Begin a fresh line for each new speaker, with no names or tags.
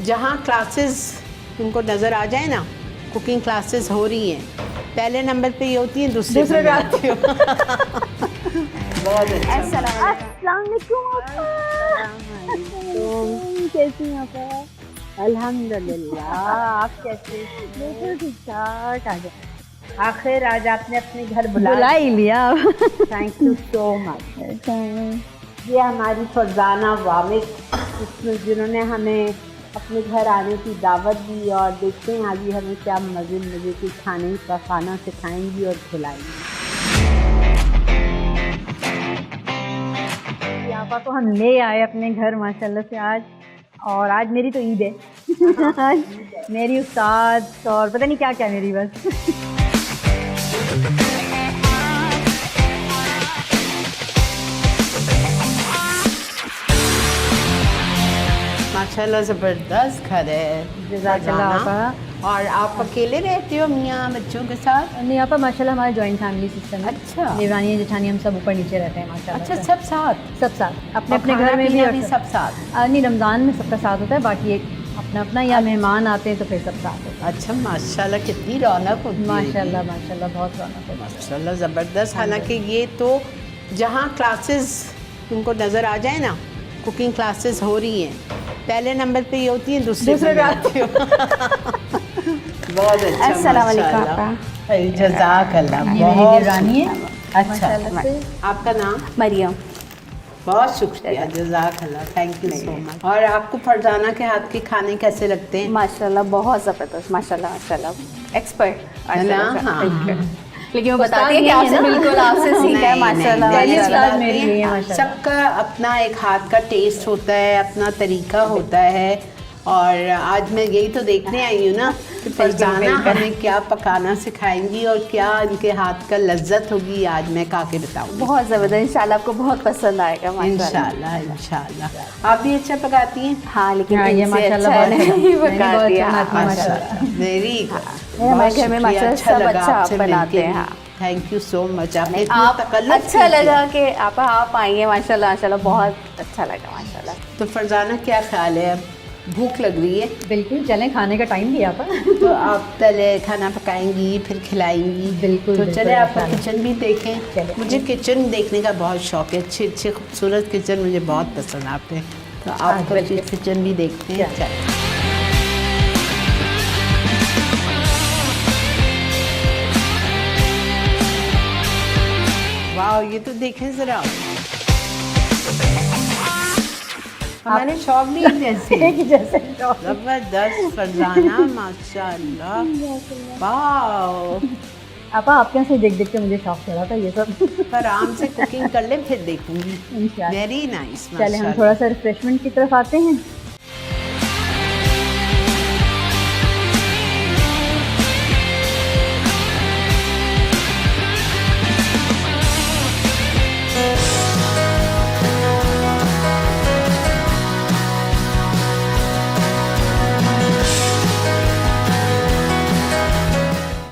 जहाँ क्लासेस उनको नज़र आ जाए ना, कुकिंग क्लासेस हो रही हैं, पहले नंबर पे ये होती हैं, दूसरे पे आती हो। बहुत अच्छा।
अस्सलाम वालेकुम, कैसी हैं आप? अल्हम्दुलिल्लाह, आप कैसे? बिल्कुल ठीक ठाक। आ जाए,
आखिर आज आपने अपने घर
बुला ही लिया।
Thank you so much. ये हमारी फरजाना वामिद, जिन्होंने हमें अपने घर आने की दावत दी, और देखते हैं आज हमें क्या मज़े की खाने का खाना सिखाएंगी और खिलाएंगी।
आपा को हम ले आए अपने घर माशाल्लाह से आज, और आज मेरी तो ईद है। आज मेरी उस्ताद और पता नहीं क्या क्या मेरी बस।
माशाल्लाह ज़बरदस्त घर है।
जज़ाकल्लाह।
और आप अकेले रहते हो मियाँ बच्चों के साथ?
नहीं आपा, माशाल्लाह हमारा जॉइंट फैमिली सिस्टम है।
अच्छा।
देवरानी जेठानी हम सब ऊपर नीचे रहते हैं माशाल्लाह।
अच्छा, सब साथ?
सब साथ अपने अपने घर में भी
सब साथ?
नहीं, रमज़ान में सबका साथ होता है, बाकी एक अपना अपना, या मेहमान आते हैं तो फिर सब साथ होता है।
अच्छा, माशाल्लाह कितनी रौनक होती है।
माशाल्लाह माशाल्लाह बहुत रौनक होती है
माशाल्लाह ज़बरदस्त। हालांकि ये तो जहाँ क्लासेस उनको नज़र आ जाए ना, कुकिंग क्लासेस हो रही हैं, पहले नंबर पे ये होती हैं, दूसरे पे आती हो। बहुत अच्छा।
अस्सलाम वालेकुम।
जज़ाकल्लाह।
ये मेरी देवरानी है।
अच्छा, आपका नाम?
मरियम।
बहुत शुक्रिया, जज़ाकल्लाह, थैंक यू सो मच। और आपको फरजाना के हाथ के खाने कैसे लगते हैं?
माशाल्लाह बहुत ज़बरदस्त, माशाल्लाह माशाल्लाह, एक्सपर्ट
है ना? हाँ।
लेकिन वो बताती है कि आपसे बिल्कुल आपसे सीखा है। माशाल्लाह माशाल्लाह।
सबका अपना एक हाथ का टेस्ट होता है, अपना तरीका होता है, और आज मैं यही तो देखने आई हूँ ना कि फरजाना हमें क्या पकाना सिखाएंगी और क्या इनके हाथ का लज्जत होगी, आज मैं खा के बताऊँगी।
बहुत ज़बरदस्त, इंशाल्लाह आपको बहुत पसंद आएगा।
इंशाल्लाह इंशाल्लाह। आप भी अच्छा पकाती हैं?
हाँ, लेकिन
ये
इनसे
माशाल्लाह
अच्छा
बहुत
नहीं पकाती है।
माशाल्लाह, वेरी गुड।
हमारे घर में माशाल्लाह सब अच्छा बनाते हैं। हाँ,
थैंक यू सो मच। आपने
आप अच्छा लगा कि आप आइए, माशाल्लाह माशाल्लाह बहुत अच्छा लगा माशाल्लाह।
तो फरजाना क्या ख्याल है, अब भूख लग रही है?
बिल्कुल, चलें खाने का टाइम भी आपा।
तो आप पहले खाना पकाएंगी फिर खिलाएंगी?
बिल्कुल।
तो चले आपका किचन भी देखें।
चले।
मुझे किचन देखने का बहुत शौक है, अच्छे अच्छे खूबसूरत किचन मुझे बहुत पसंद आते हैं, तो आपका किचन भी देखते हैं। चले। वाह, ये तो देखें ज़रा, हमारे शौक भी जैसे ज़बरदस्त। फरजाना माशाल्लाह, वाह।
आपा आपके यहाँ से देख देख के मुझे शौक चढ़ा था ये सब।
पर आराम से कुकिंग कर ले फिर देखूंगी।
इंशाल्लाह।
Very nice.
चले हम थोड़ा सा रिफ्रेशमेंट की तरफ आते हैं।